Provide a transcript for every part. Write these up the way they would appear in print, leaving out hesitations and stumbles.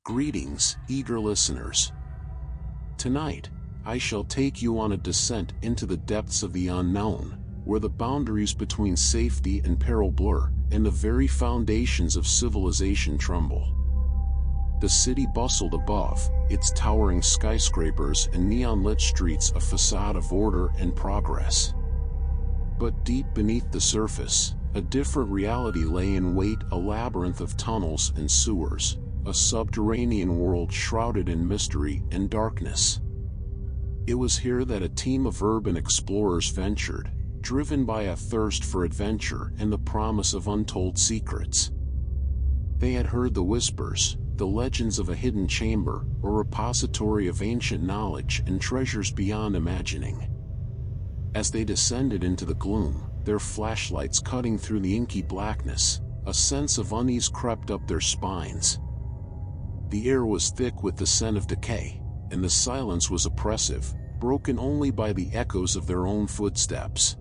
Greetings, eager listeners. Tonight, I shall take you on a descent into the depths of the unknown, where the boundaries between safety and peril blur, and the very foundations of civilization tremble. The city bustled above, its towering skyscrapers and neon-lit streets a facade of order and progress. But deep beneath the surface, a different reality lay in wait, a labyrinth of tunnels and sewers, a subterranean world shrouded in mystery and darkness. It was here that a team of urban explorers ventured, driven by a thirst for adventure and the promise of untold secrets. They had heard the whispers, the legends of a hidden chamber, a repository of ancient knowledge and treasures beyond imagining. As they descended into the gloom, their flashlights cutting through the inky blackness, a sense of unease crept up their spines. The air was thick with the scent of decay, and the silence was oppressive, broken only by the echoes of their own footsteps.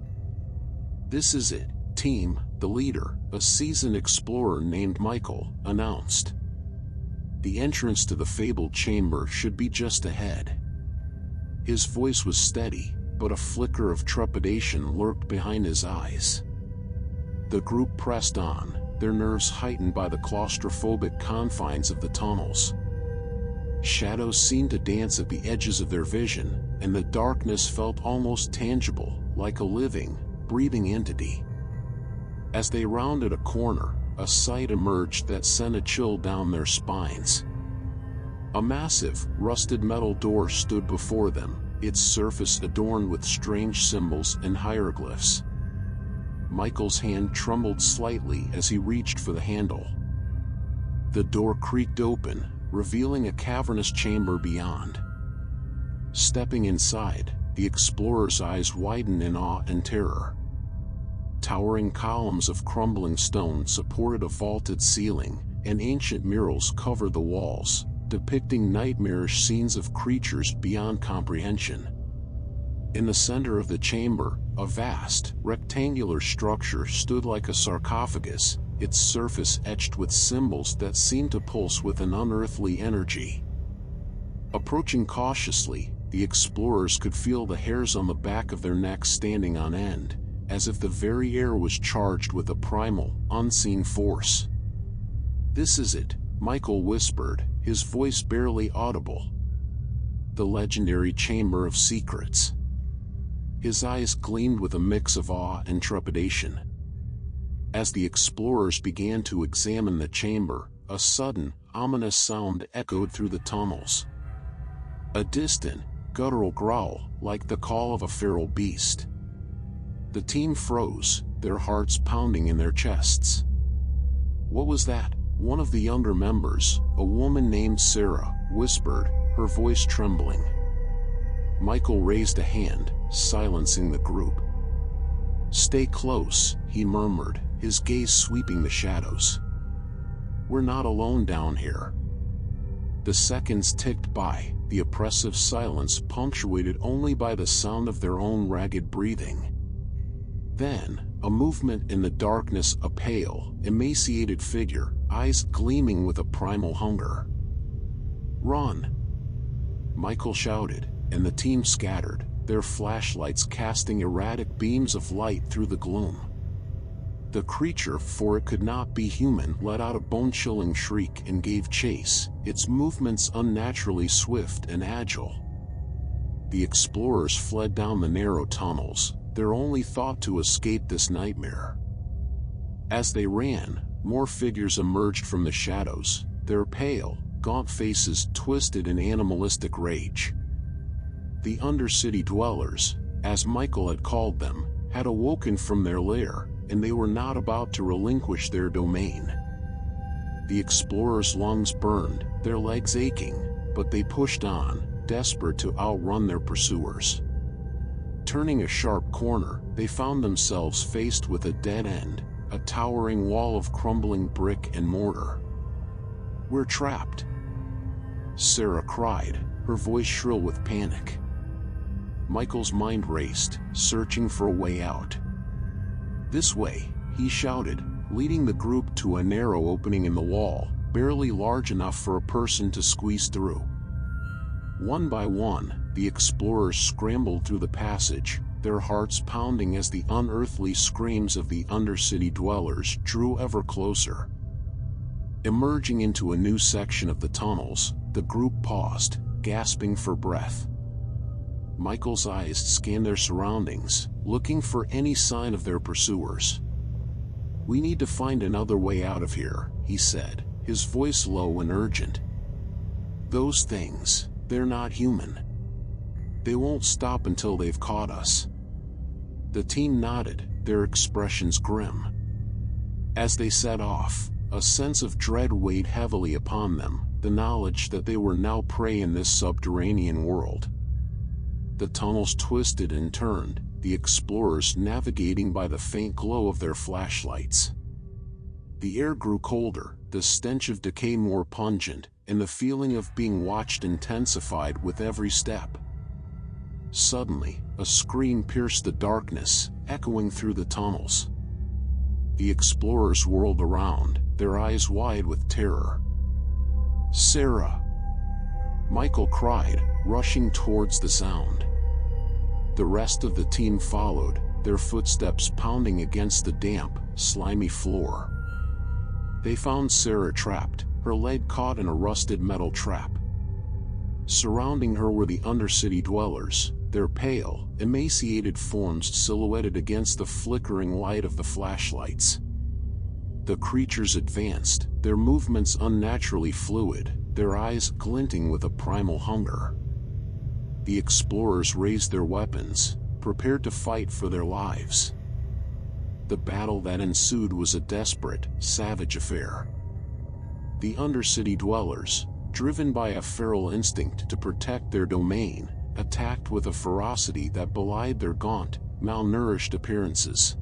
"This is it, team," the leader, a seasoned explorer named Michael, announced. "The entrance to the fabled chamber should be just ahead." His voice was steady, but a flicker of trepidation lurked behind his eyes. The group pressed on, their nerves heightened by the claustrophobic confines of the tunnels. Shadows seemed to dance at the edges of their vision, and the darkness felt almost tangible, like a living, breathing entity. As they rounded a corner, a sight emerged that sent a chill down their spines. A massive, rusted metal door stood before them, its surface adorned with strange symbols and hieroglyphs. Michael's hand trembled slightly as he reached for the handle. The door creaked open, revealing a cavernous chamber beyond. Stepping inside, the explorer's eyes widened in awe and terror. Towering columns of crumbling stone supported a vaulted ceiling, and ancient murals covered the walls, depicting nightmarish scenes of creatures beyond comprehension. In the center of the chamber, a vast, rectangular structure stood like a sarcophagus, its surface etched with symbols that seemed to pulse with an unearthly energy. Approaching cautiously, the explorers could feel the hairs on the back of their necks standing on end, as if the very air was charged with a primal, unseen force. "This is it," Michael whispered, his voice barely audible. "The legendary Chamber of Secrets." His eyes gleamed with a mix of awe and trepidation. As the explorers began to examine the chamber, a sudden, ominous sound echoed through the tunnels. A distant, guttural growl, like the call of a feral beast. The team froze, their hearts pounding in their chests. "What was that?" One of the younger members, a woman named Sarah, whispered, her voice trembling. Michael raised a hand, silencing the group. "Stay close," he murmured, his gaze sweeping the shadows. "We're not alone down here." The seconds ticked by, the oppressive silence punctuated only by the sound of their own ragged breathing. Then, a movement in the darkness, a pale, emaciated figure, eyes gleaming with a primal hunger. "Run!" Michael shouted, and the team scattered, their flashlights casting erratic beams of light through the gloom. The creature, for it could not be human, let out a bone-chilling shriek and gave chase, its movements unnaturally swift and agile. The explorers fled down the narrow tunnels, their only thought to escape this nightmare. As they ran, more figures emerged from the shadows, their pale, gaunt faces twisted in animalistic rage. The Undercity dwellers, as Michael had called them, had awoken from their lair, and they were not about to relinquish their domain. The explorers' lungs burned, their legs aching, but they pushed on, desperate to outrun their pursuers. Turning a sharp corner, they found themselves faced with a dead end, a towering wall of crumbling brick and mortar. "We're trapped," Sarah cried, her voice shrill with panic. Michael's mind raced, searching for a way out. "This way," he shouted, leading the group to a narrow opening in the wall, barely large enough for a person to squeeze through. One by one, the explorers scrambled through the passage, their hearts pounding as the unearthly screams of the Undercity dwellers drew ever closer. Emerging into a new section of the tunnels, the group paused, gasping for breath. Michael's eyes scanned their surroundings, looking for any sign of their pursuers. "We need to find another way out of here," he said, his voice low and urgent. "Those things, they're not human. They won't stop until they've caught us." The team nodded, their expressions grim. As they set off, a sense of dread weighed heavily upon them, the knowledge that they were now prey in this subterranean world. The tunnels twisted and turned, the explorers navigating by the faint glow of their flashlights. The air grew colder, the stench of decay more pungent, and the feeling of being watched intensified with every step. Suddenly, a scream pierced the darkness, echoing through the tunnels. The explorers whirled around, their eyes wide with terror. "Sarah!" Michael cried, rushing towards the sound. The rest of the team followed, their footsteps pounding against the damp, slimy floor. They found Sarah trapped, her leg caught in a rusted metal trap. Surrounding her were the Undercity dwellers, their pale, emaciated forms silhouetted against the flickering light of the flashlights. The creatures advanced, their movements unnaturally fluid, their eyes glinting with a primal hunger. The explorers raised their weapons, prepared to fight for their lives. The battle that ensued was a desperate, savage affair. The Undercity dwellers, driven by a feral instinct to protect their domain, attacked with a ferocity that belied their gaunt, malnourished appearances.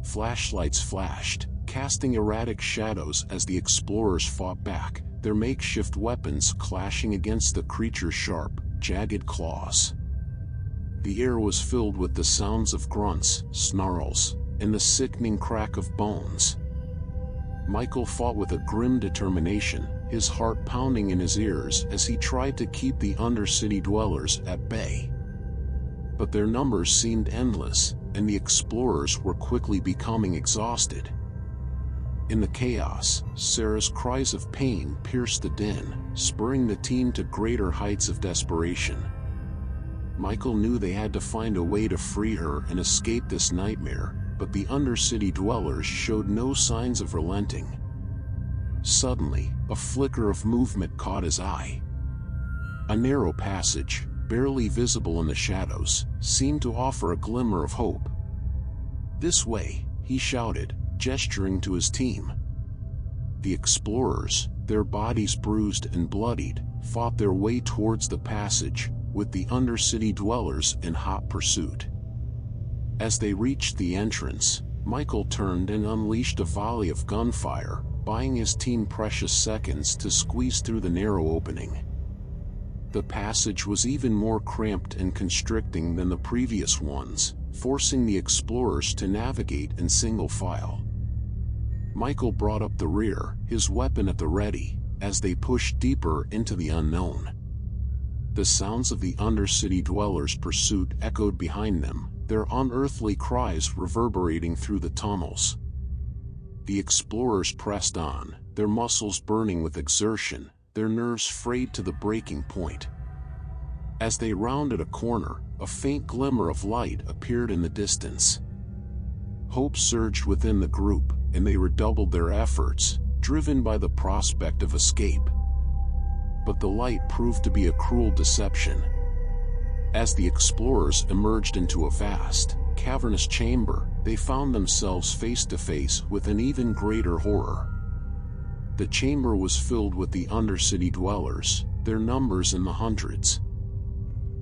Flashlights flashed, casting erratic shadows as the explorers fought back, their makeshift weapons clashing against the creature's sharp, jagged claws. The air was filled with the sounds of grunts, snarls, and the sickening crack of bones. Michael fought with a grim determination, his heart pounding in his ears as he tried to keep the Undercity dwellers at bay. But their numbers seemed endless, and the explorers were quickly becoming exhausted. In the chaos, Sarah's cries of pain pierced the din, spurring the team to greater heights of desperation. Michael knew they had to find a way to free her and escape this nightmare, but the Undercity dwellers showed no signs of relenting. Suddenly, a flicker of movement caught his eye. A narrow passage, barely visible in the shadows, seemed to offer a glimmer of hope. "This way," he shouted, gesturing to his team. The explorers, their bodies bruised and bloodied, fought their way towards the passage, with the Undercity dwellers in hot pursuit. As they reached the entrance, Michael turned and unleashed a volley of gunfire, buying his team precious seconds to squeeze through the narrow opening. The passage was even more cramped and constricting than the previous ones, forcing the explorers to navigate in single file. Michael brought up the rear, his weapon at the ready, as they pushed deeper into the unknown. The sounds of the Undercity dwellers' pursuit echoed behind them, their unearthly cries reverberating through the tunnels. The explorers pressed on, their muscles burning with exertion, their nerves frayed to the breaking point. As they rounded a corner, a faint glimmer of light appeared in the distance. Hope surged within the group, and they redoubled their efforts, driven by the prospect of escape. But the light proved to be a cruel deception. As the explorers emerged into a vast, cavernous chamber, they found themselves face to face with an even greater horror. The chamber was filled with the Undercity dwellers, their numbers in the hundreds.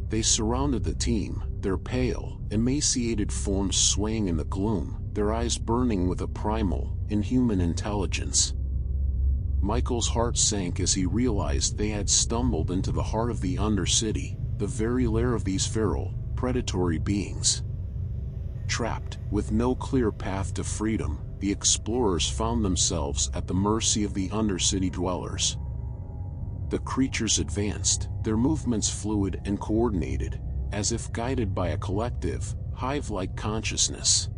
They surrounded the team, their pale, emaciated forms swaying in the gloom, their eyes burning with a primal, inhuman intelligence. Michael's heart sank as he realized they had stumbled into the heart of the Undercity, the very lair of these feral, predatory beings. Trapped, with no clear path to freedom, the the explorers found themselves at the mercy of the Undercity dwellers. The creatures advanced, their movements fluid and coordinated, as if guided by a collective, hive-like consciousness.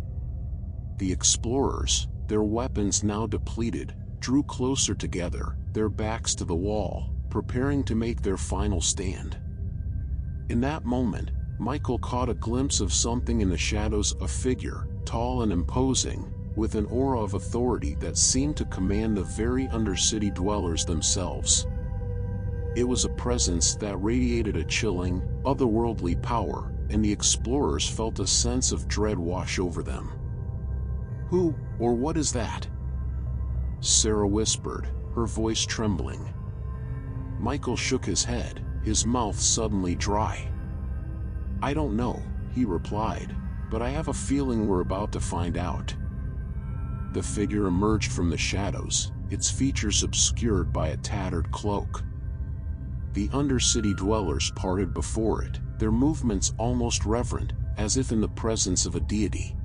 The explorers, their weapons now depleted, drew closer together, their backs to the wall, preparing to make their final stand. In that moment, Michael caught a glimpse of something in the shadows, a figure, tall and imposing, with an aura of authority that seemed to command the very Undercity dwellers themselves. It was a presence that radiated a chilling, otherworldly power, and the explorers felt a sense of dread wash over them. "Who, or what is that?" Sarah whispered, her voice trembling. Michael shook his head, his mouth suddenly dry. "I don't know," he replied, "but I have a feeling we're about to find out." The figure emerged from the shadows, its features obscured by a tattered cloak. The Undercity dwellers parted before it, their movements almost reverent, as if in the presence of a deity.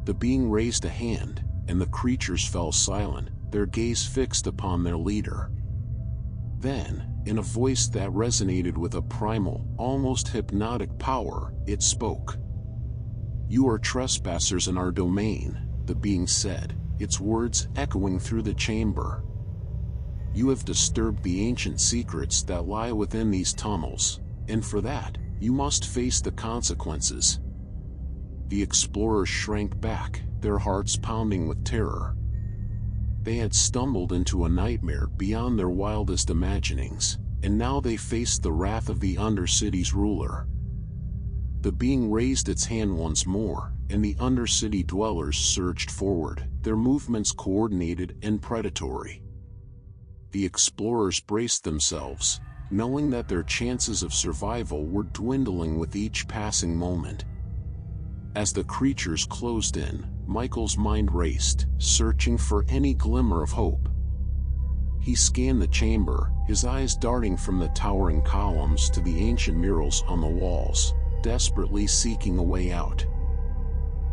The being raised a hand, and the creatures fell silent, their gaze fixed upon their leader. Then, in a voice that resonated with a primal, almost hypnotic power, it spoke. "You are trespassers in our domain," the being said, its words echoing through the chamber. "You have disturbed the ancient secrets that lie within these tunnels, and for that, you must face the consequences." The explorers shrank back, their hearts pounding with terror. They had stumbled into a nightmare beyond their wildest imaginings, and now they faced the wrath of the Undercity's ruler. The being raised its hand once more, and the Undercity dwellers surged forward, their movements coordinated and predatory. The explorers braced themselves, knowing that their chances of survival were dwindling with each passing moment. As the creatures closed in, Michael's mind raced, searching for any glimmer of hope. He scanned the chamber, his eyes darting from the towering columns to the ancient murals on the walls, desperately seeking a way out.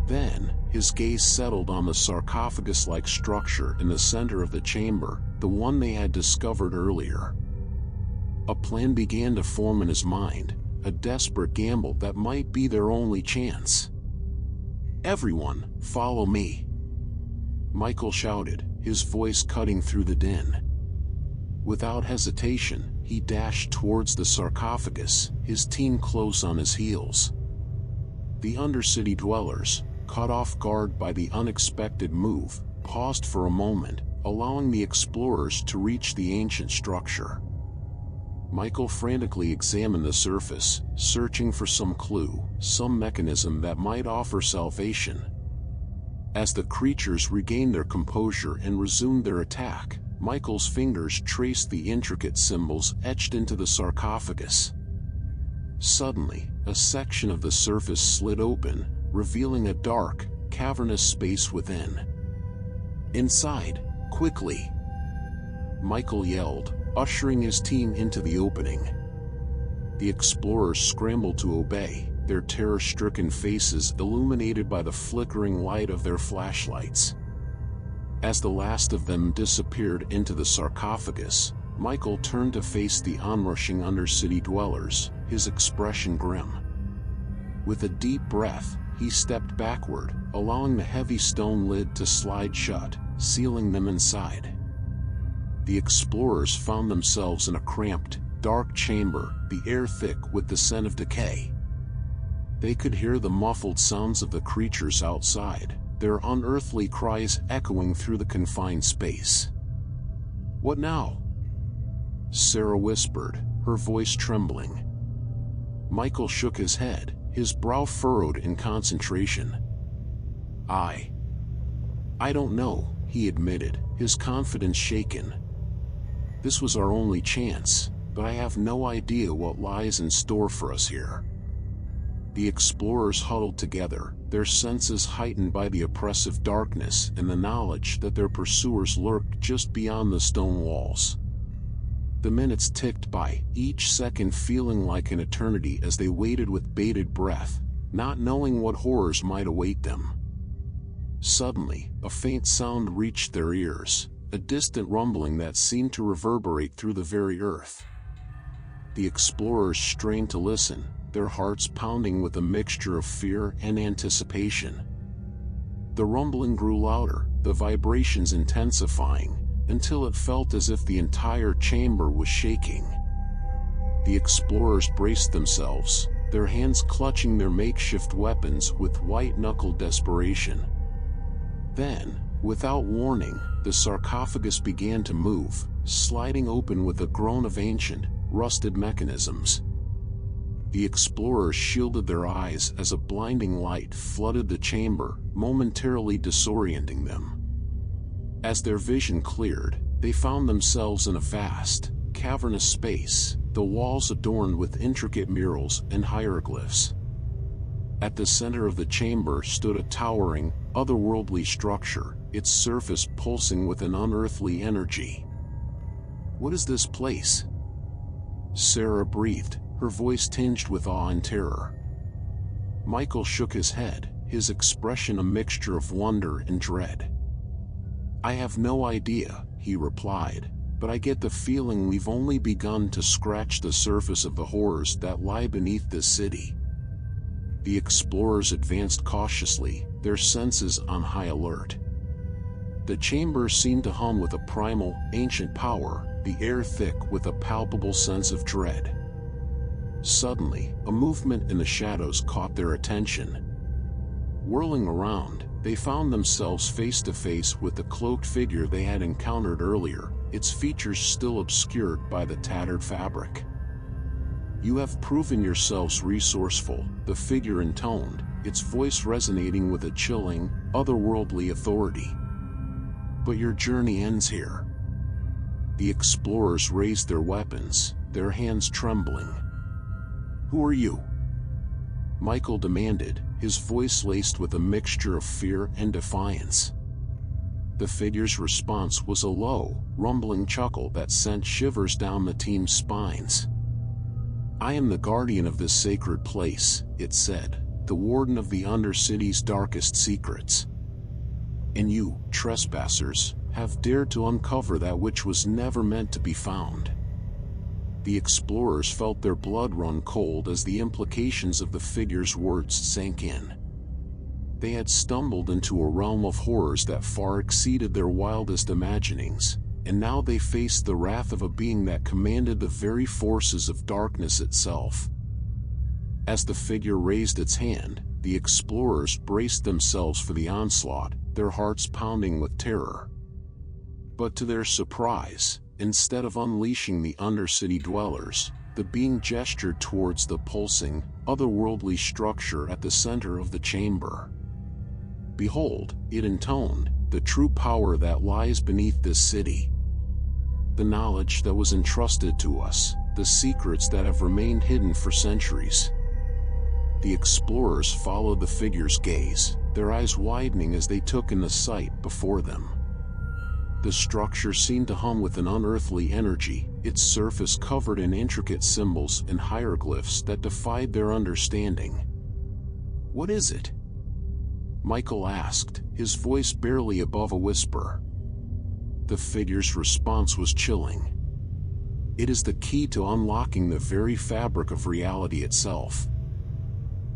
Then, his gaze settled on the sarcophagus-like structure in the center of the chamber, the one they had discovered earlier. A plan began to form in his mind, a desperate gamble that might be their only chance. "Everyone, follow me!" Michael shouted, his voice cutting through the din. Without hesitation, he dashed towards the sarcophagus, his team close on his heels. The Undercity dwellers, caught off guard by the unexpected move, paused for a moment, allowing the explorers to reach the ancient structure. Michael frantically examined the surface, searching for some clue, some mechanism that might offer salvation. As the creatures regained their composure and resumed their attack, Michael's fingers traced the intricate symbols etched into the sarcophagus. Suddenly, a section of the surface slid open, revealing a dark, cavernous space within. "Inside, quickly!" Michael yelled, ushering his team into the opening. The explorers scrambled to obey, their terror-stricken faces illuminated by the flickering light of their flashlights. As the last of them disappeared into the sarcophagus, Michael turned to face the onrushing Undercity dwellers, his expression grim. With a deep breath, he stepped backward, allowing the heavy stone lid to slide shut, sealing them inside. The explorers found themselves in a cramped, dark chamber, the air thick with the scent of decay. They could hear the muffled sounds of the creatures outside, their unearthly cries echoing through the confined space. "What now?" Sarah whispered, her voice trembling. Michael shook his head, his brow furrowed in concentration. I don't know," he admitted, his confidence shaken. "This was our only chance, but I have no idea what lies in store for us here." The explorers huddled together, their senses heightened by the oppressive darkness and the knowledge that their pursuers lurked just beyond the stone walls. The minutes ticked by, each second feeling like an eternity as they waited with bated breath, not knowing what horrors might await them. Suddenly, a faint sound reached their ears, a distant rumbling that seemed to reverberate through the very earth. The explorers strained to listen, their hearts pounding with a mixture of fear and anticipation. The rumbling grew louder, the vibrations intensifying, until it felt as if the entire chamber was shaking. The explorers braced themselves, their hands clutching their makeshift weapons with white-knuckled desperation. Then, without warning, the sarcophagus began to move, sliding open with a groan of ancient, rusted mechanisms. The explorers shielded their eyes as a blinding light flooded the chamber, momentarily disorienting them. As their vision cleared, they found themselves in a vast, cavernous space, the walls adorned with intricate murals and hieroglyphs. At the center of the chamber stood a towering, otherworldly structure, its surface pulsing with an unearthly energy. "What is this place?" Sarah breathed, her voice tinged with awe and terror. Michael shook his head, his expression a mixture of wonder and dread. "I have no idea," he replied, "but I get the feeling we've only begun to scratch the surface of the horrors that lie beneath this city." The explorers advanced cautiously, their senses on high alert. The chamber seemed to hum with a primal, ancient power, the air thick with a palpable sense of dread. Suddenly, a movement in the shadows caught their attention. Whirling around, they found themselves face to face with the cloaked figure they had encountered earlier, its features still obscured by the tattered fabric. "You have proven yourselves resourceful," the figure intoned, its voice resonating with a chilling, otherworldly authority. "But your journey ends here." The explorers raised their weapons, their hands trembling. "Who are you?" Michael demanded, his voice laced with a mixture of fear and defiance. The figure's response was a low, rumbling chuckle that sent shivers down the team's spines. "I am the guardian of this sacred place," it said, "the warden of the Undercity's darkest secrets. And you, trespassers, have dared to uncover that which was never meant to be found." The explorers felt their blood run cold as the implications of the figure's words sank in. They had stumbled into a realm of horrors that far exceeded their wildest imaginings, and now they faced the wrath of a being that commanded the very forces of darkness itself. As the figure raised its hand, the explorers braced themselves for the onslaught, their hearts pounding with terror. But to their surprise, instead of unleashing the Undercity dwellers, the being gestured towards the pulsing, otherworldly structure at the center of the chamber. "Behold," it intoned, "the true power that lies beneath this city. The knowledge that was entrusted to us, the secrets that have remained hidden for centuries." The explorers followed the figure's gaze, their eyes widening as they took in the sight before them. The structure seemed to hum with an unearthly energy, its surface covered in intricate symbols and hieroglyphs that defied their understanding. "What is it?" Michael asked, his voice barely above a whisper. The figure's response was chilling. "It is the key to unlocking the very fabric of reality itself.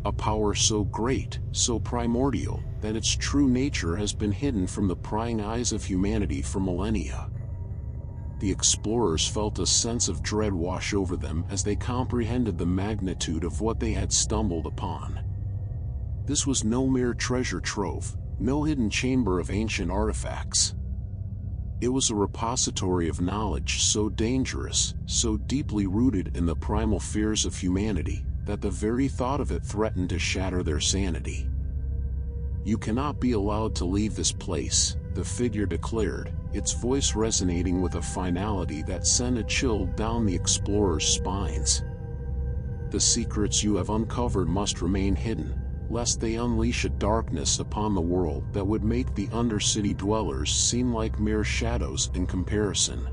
A power so great, so primordial, that its true nature has been hidden from the prying eyes of humanity for millennia." The explorers felt a sense of dread wash over them as they comprehended the magnitude of what they had stumbled upon. This was no mere treasure trove, no hidden chamber of ancient artifacts. It was a repository of knowledge so dangerous, so deeply rooted in the primal fears of humanity, that the very thought of it threatened to shatter their sanity. "You cannot be allowed to leave this place," the figure declared, its voice resonating with a finality that sent a chill down the explorers' spines. "The secrets you have uncovered must remain hidden, lest they unleash a darkness upon the world that would make the Undercity dwellers seem like mere shadows in comparison."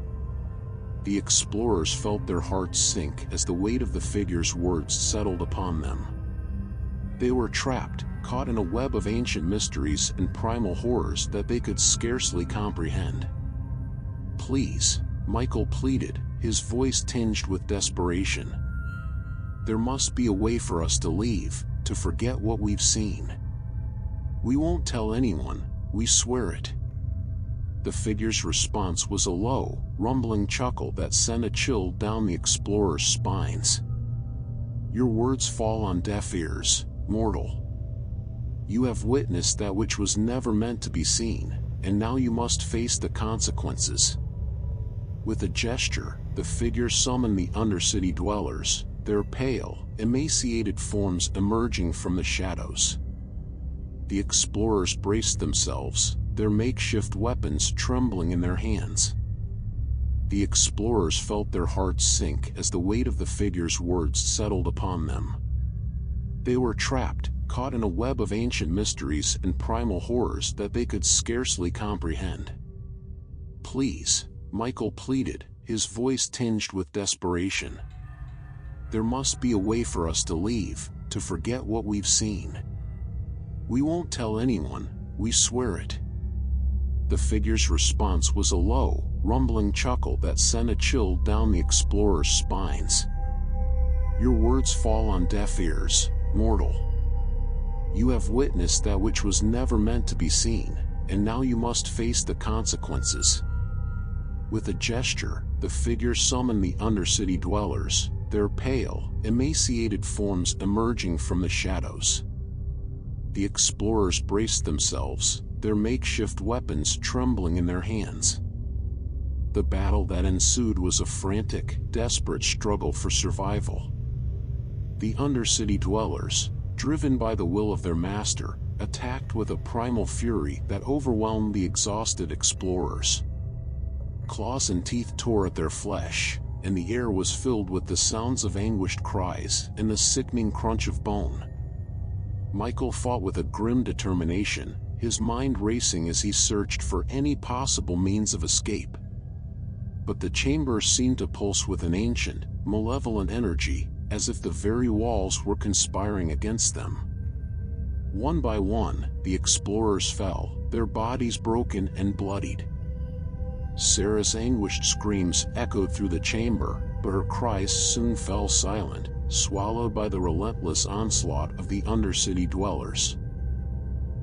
The explorers felt their hearts sink as the weight of the figure's words settled upon them. They were trapped, caught in a web of ancient mysteries and primal horrors that they could scarcely comprehend. "Please," Michael pleaded, his voice tinged with desperation. "There must be a way for us to leave, to forget what we've seen. We won't tell anyone, we swear it." The figure's response was a low, rumbling chuckle that sent a chill down the explorers' spines. "Your words fall on deaf ears, mortal. You have witnessed that which was never meant to be seen, and now you must face the consequences." With a gesture, the figure summoned the Undercity dwellers, their pale, emaciated forms emerging from the shadows. The explorers braced themselves, their makeshift weapons trembling in their hands. The explorers felt their hearts sink as the weight of the figure's words settled upon them. They were trapped, caught in a web of ancient mysteries and primal horrors that they could scarcely comprehend. "Please," Michael pleaded, his voice tinged with desperation. "There must be a way for us to leave, to forget what we've seen. We won't tell anyone, we swear it." The figure's response was a low, rumbling chuckle that sent a chill down the explorers' spines. "Your words fall on deaf ears, mortal. You have witnessed that which was never meant to be seen, and now you must face the consequences." With a gesture, the figure summoned the Undercity dwellers, their pale, emaciated forms emerging from the shadows. The explorers braced themselves, their makeshift weapons trembling in their hands. The battle that ensued was a frantic, desperate struggle for survival. The Undercity dwellers, driven by the will of their master, attacked with a primal fury that overwhelmed the exhausted explorers. Claws and teeth tore at their flesh, and the air was filled with the sounds of anguished cries and the sickening crunch of bone. Michael fought with a grim determination, his mind racing as he searched for any possible means of escape. But the chamber seemed to pulse with an ancient, malevolent energy, as if the very walls were conspiring against them. One by one, the explorers fell, their bodies broken and bloodied. Sarah's anguished screams echoed through the chamber, but her cries soon fell silent, swallowed by the relentless onslaught of the Undercity dwellers.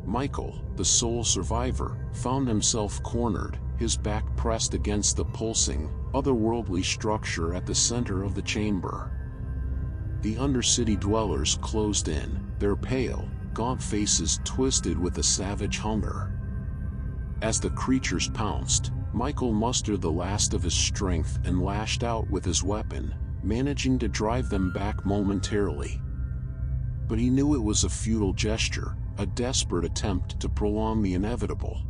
Michael, the sole survivor, found himself cornered, his back pressed against the pulsing, otherworldly structure at the center of the chamber. The Undercity dwellers closed in, their pale, gaunt faces twisted with a savage hunger. As the creatures pounced, Michael mustered the last of his strength and lashed out with his weapon, managing to drive them back momentarily. But he knew it was a futile gesture, a desperate attempt to prolong the inevitable.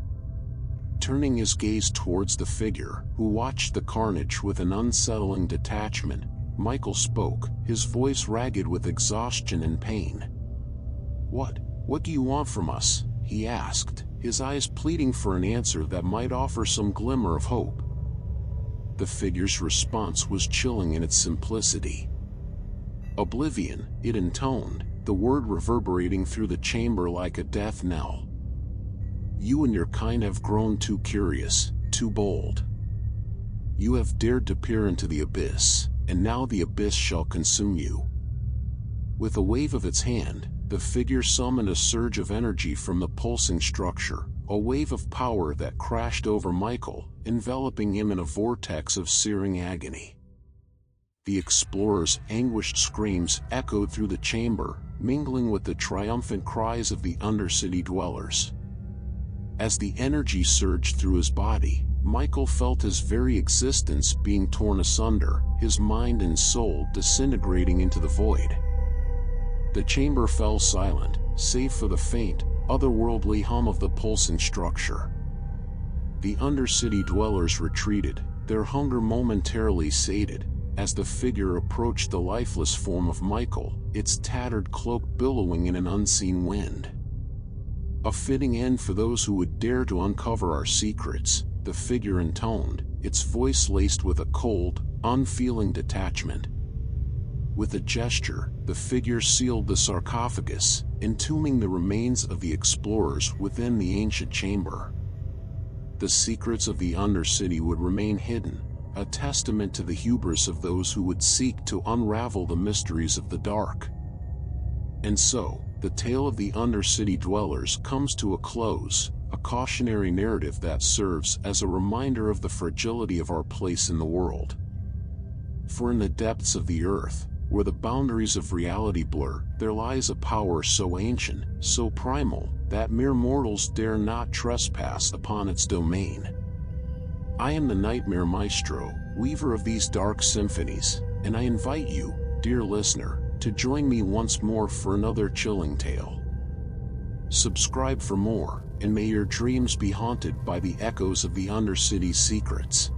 Turning his gaze towards the figure, who watched the carnage with an unsettling detachment, Michael spoke, his voice ragged with exhaustion and pain. What do you want from us?" he asked, his eyes pleading for an answer that might offer some glimmer of hope. The figure's response was chilling in its simplicity. "Oblivion," it intoned, the word reverberating through the chamber like a death knell. "You and your kind have grown too curious, too bold. You have dared to peer into the abyss, and now the abyss shall consume you." With a wave of its hand, the figure summoned a surge of energy from the pulsing structure, a wave of power that crashed over Michael, enveloping him in a vortex of searing agony. The explorers' anguished screams echoed through the chamber, mingling with the triumphant cries of the Undercity dwellers. As the energy surged through his body, Michael felt his very existence being torn asunder, his mind and soul disintegrating into the void. The chamber fell silent, save for the faint, otherworldly hum of the pulsing structure. The Undercity dwellers retreated, their hunger momentarily sated, as the figure approached the lifeless form of Michael, its tattered cloak billowing in an unseen wind. "A fitting end for those who would dare to uncover our secrets," the figure intoned, its voice laced with a cold, unfeeling detachment. With a gesture, the figure sealed the sarcophagus, entombing the remains of the explorers within the ancient chamber. The secrets of the Undercity would remain hidden, a testament to the hubris of those who would seek to unravel the mysteries of the dark. And so, the tale of the Undercity dwellers comes to a close, a cautionary narrative that serves as a reminder of the fragility of our place in the world. For in the depths of the earth, where the boundaries of reality blur, there lies a power so ancient, so primal, that mere mortals dare not trespass upon its domain. I am the Nightmare Maestro, weaver of these dark symphonies, and I invite you, dear listener, to join me once more for another chilling tale. Subscribe for more, and may your dreams be haunted by the echoes of the Undercity's secrets.